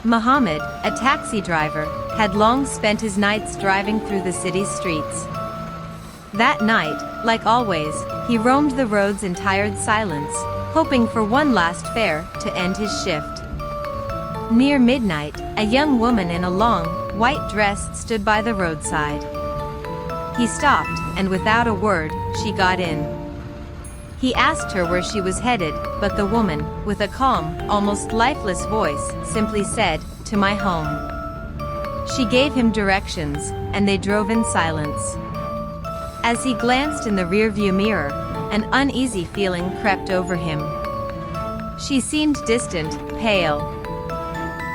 Muhammad, a taxi driver, had long spent his nights driving through the city's streets. That night, like always, he roamed the roads in tired silence, hoping for one last fare to end his shift. Near midnight, a young woman in a long, white dress stood by the roadside. He stopped, and without a word, she got in. He asked her where she was headed, but the woman, with a calm, almost lifeless voice, simply said, "To my home." She gave him directions, and they drove in silence. As he glanced in the rearview mirror, an uneasy feeling crept over him. She seemed distant, pale.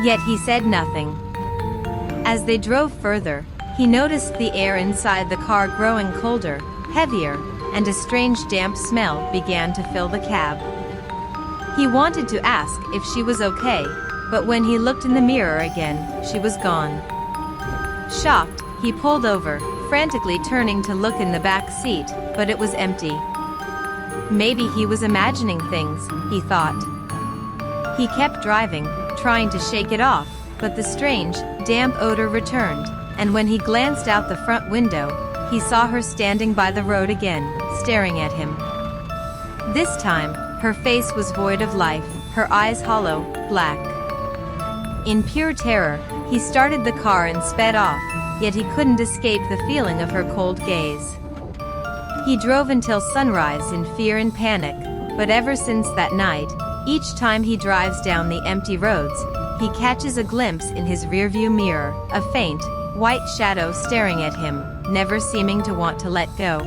Yet he said nothing. As they drove further, he noticed the air inside the car growing colder, heavier, and a strange damp smell began to fill the cab. He wanted to ask if she was okay, but when he looked in the mirror again, she was gone. Shocked, he pulled over, frantically turning to look in the back seat, but it was empty. Maybe he was imagining things, he thought. He kept driving, trying to shake it off, but the strange, damp odor returned, and when he glanced out the front window, he saw her standing by the road again, staring at him. This time, her face was void of life, her eyes hollow, black. In pure terror, he started the car and sped off, yet he couldn't escape the feeling of her cold gaze. He drove until sunrise in fear and panic, but ever since that night, each time he drives down the empty roads, he catches a glimpse in his rearview mirror, a faint, white shadow staring at him, never seeming to want to let go.